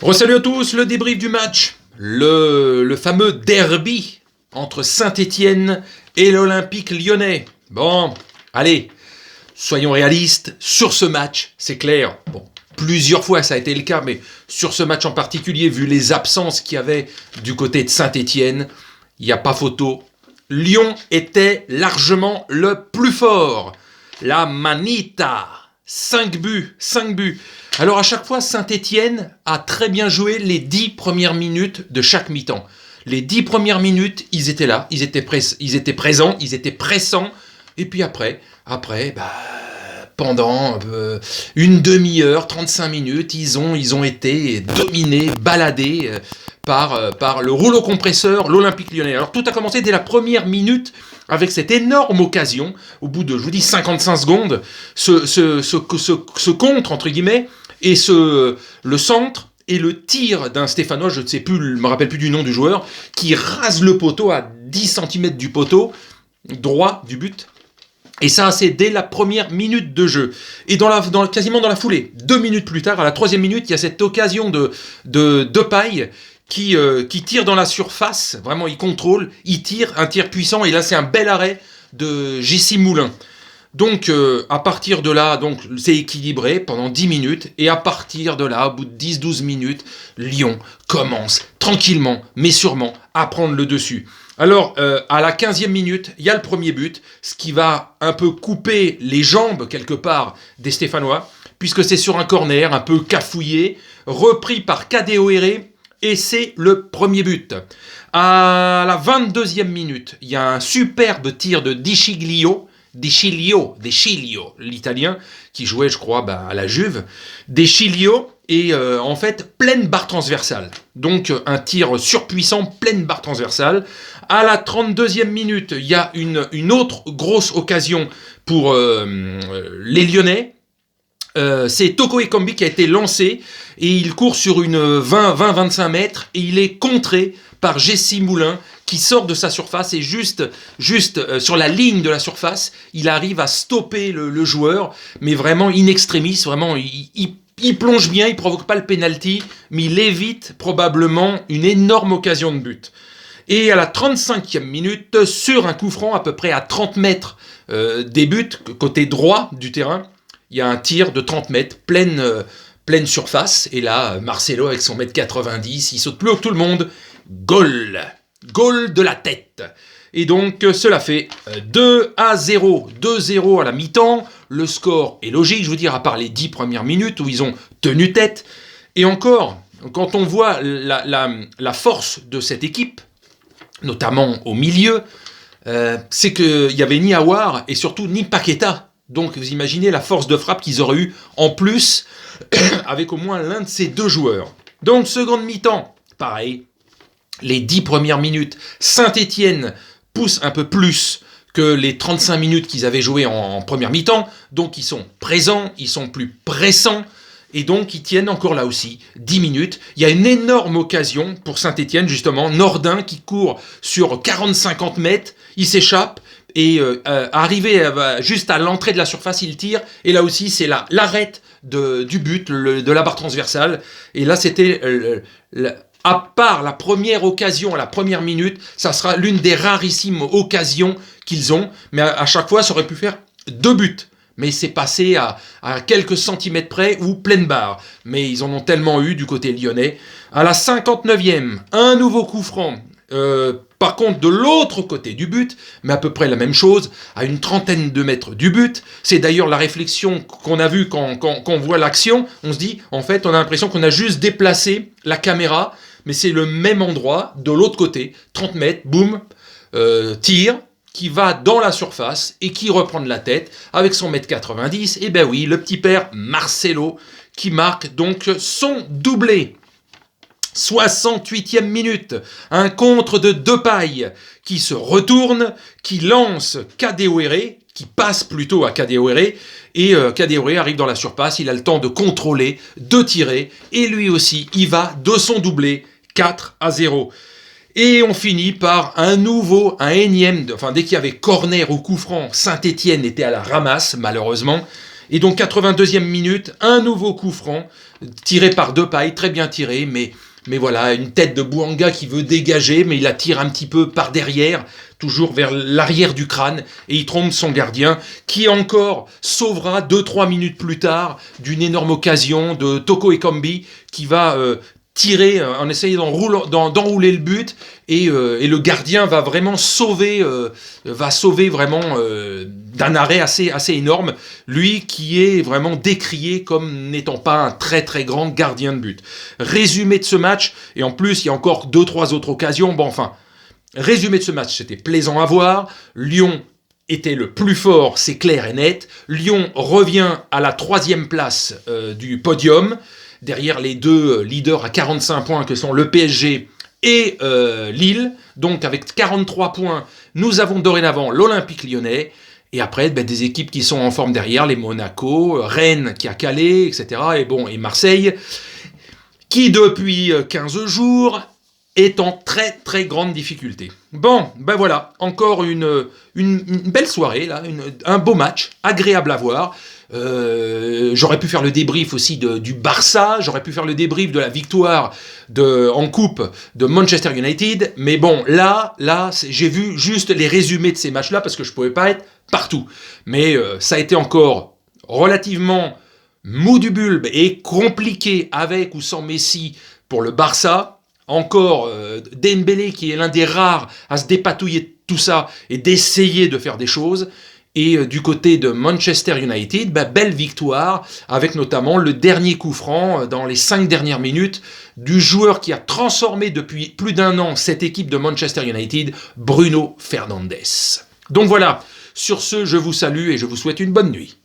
Salut à tous, le débrief du match, le fameux derby entre Saint-Étienne et l'Olympique lyonnais. Bon, allez, soyons réalistes, sur ce match, c'est clair, bon, plusieurs fois ça a été le cas, mais sur ce match en particulier, vu les absences qu'il y avait du côté de Saint-Étienne, il n'y a pas photo. Lyon était largement le plus fort. La manita. 5 buts, 5 buts. Alors à chaque fois, Saint-Étienne a très bien joué les 10 premières minutes de chaque mi-temps. Les 10 premières minutes, ils étaient là, ils étaient présents, ils étaient pressants. Et puis après, pendant une demi-heure, 35 minutes, ils ont été dominés, baladés par le rouleau compresseur, l'Olympique lyonnais. Alors tout a commencé dès la première minute avec cette énorme occasion, au bout de, je vous dis, 55 secondes, ce contre, entre guillemets, et le centre et le tir d'un Stéphanois, je ne sais plus, je me rappelle plus du nom du joueur, qui rase le poteau à 10 cm du poteau, droit du but. Et ça, c'est dès la première minute de jeu. Et quasiment dans la foulée, 2 minutes plus tard, à la 3e minute, il y a cette occasion de paille qui tire dans la surface. Vraiment, il contrôle, il tire, un tir puissant. Et là, c'est un bel arrêt de Jessie Moulin. Donc, à partir de là, donc, c'est équilibré pendant 10 minutes. Et à partir de là, au bout de 10-12 minutes, Lyon commence tranquillement, mais sûrement, à prendre le dessus. Alors, à la 15e minute, il y a le premier but, ce qui va un peu couper les jambes, quelque part, des Stéphanois, puisque c'est sur un corner, un peu cafouillé, repris par Kadewere, et c'est le premier but. À la 22e minute, il y a un superbe tir de Dicilio, l'italien, qui jouait, je crois, à la Juve. Dicilio, et en fait, pleine barre transversale. Donc, un tir surpuissant, pleine barre transversale. À la 32e minute, il y a une autre grosse occasion pour les Lyonnais. C'est Toko Ekambi qui a été lancé et il court sur une 20-25 mètres et il est contré par Jessie Moulin qui sort de sa surface et juste sur la ligne de la surface, il arrive à stopper le joueur, mais vraiment in extremis, vraiment il plonge bien, il provoque pas le penalty, mais il évite probablement une énorme occasion de but. Et à la 35e minute, sur un coup franc à peu près à 30 mètres des buts, côté droit du terrain, il y a un tir de 30 mètres, pleine surface. Et là, Marcelo, avec son 1m90, il saute plus haut que tout le monde. Goal de la tête. Et donc, cela fait 2-0. 2-0 à la mi-temps. Le score est logique, je veux dire, à part les 10 premières minutes où ils ont tenu tête. Et encore, quand on voit la force de cette équipe, notamment au milieu, c'est qu'il n'y avait ni Aouar et surtout ni Paqueta. Donc vous imaginez la force de frappe qu'ils auraient eu en plus avec au moins l'un de ces deux joueurs. Donc seconde mi-temps, pareil, les 10 premières minutes, Saint-Étienne pousse un peu plus que les 35 minutes qu'ils avaient joué en première mi-temps, donc ils sont présents, ils sont plus pressants, et donc ils tiennent encore là aussi 10 minutes. Il y a une énorme occasion pour Saint-Étienne, justement, Nordin qui court sur 40-50 mètres, il s'échappe, et arrivé juste à l'entrée de la surface, il tire, et là aussi c'est l'arrêt du but, de la barre transversale, et là c'était, à part la première occasion, à la première minute, ça sera l'une des rarissimes occasions qu'ils ont, mais à chaque fois ça aurait pu faire 2 buts, mais c'est passé à quelques centimètres près ou pleine barre, mais ils en ont tellement eu du côté lyonnais. À la 59e, un nouveau coup franc, par contre, de l'autre côté du but, mais à peu près la même chose, à une trentaine de mètres du but. C'est d'ailleurs la réflexion qu'on a vue quand on voit l'action. On se dit, en fait, on a l'impression qu'on a juste déplacé la caméra, mais c'est le même endroit, de l'autre côté, 30 mètres, boum, tir, qui va dans la surface et qui reprend de la tête avec son 1m90. Et ben oui, le petit père Marcelo qui marque donc son doublé. 68e minute, un contre de Depay qui se retourne, qui lance Kadewere, qui passe plutôt à Kadewere, et Kadewere arrive dans la surface, il a le temps de contrôler, de tirer, et lui aussi, il va de son doublé, 4-0. Et on finit par un énième, dès qu'il y avait corner ou coup franc, Saint-Étienne était à la ramasse, malheureusement, Et donc 82e minute, un nouveau coup franc, tiré par Depay, très bien tiré, mais voilà, une tête de Bouanga qui veut dégager, mais il la tire un petit peu par derrière, toujours vers l'arrière du crâne, et il trompe son gardien, qui encore sauvera 2-3 minutes plus tard d'une énorme occasion de Toko Ekambi, qui va tirer en essayant d'enrouler le but, et le gardien va vraiment sauver vraiment d'un arrêt assez énorme, lui qui est vraiment décrié comme n'étant pas un très très grand gardien de but. Résumé de ce match, et en plus il y a encore 2-3 autres occasions, bon enfin, résumé de ce match, c'était plaisant à voir, Lyon était le plus fort, c'est clair et net, Lyon revient à la 3e place du podium, derrière les deux leaders à 45 points que sont le PSG et Lille. Donc avec 43 points, nous avons dorénavant l'Olympique Lyonnais. Et après, des équipes qui sont en forme derrière, les Monaco, Rennes qui a calé, etc. Et Marseille, qui depuis 15 jours est en très très grande difficulté. Bon, voilà, encore une belle soirée, là, un beau match, agréable à voir. J'aurais pu faire le débrief aussi du Barça, j'aurais pu faire le débrief de la victoire en coupe de Manchester United, mais bon, là j'ai vu juste les résumés de ces matchs-là parce que je pouvais pas être partout. Mais ça a été encore relativement mou du bulbe et compliqué avec ou sans Messi pour le Barça. Encore Dembélé qui est l'un des rares à se dépatouiller de tout ça et d'essayer de faire des choses. Et du côté de Manchester United, belle victoire, avec notamment le dernier coup franc dans les 5 dernières minutes du joueur qui a transformé depuis plus d'1 an cette équipe de Manchester United, Bruno Fernandes. Donc voilà, sur ce, je vous salue et je vous souhaite une bonne nuit.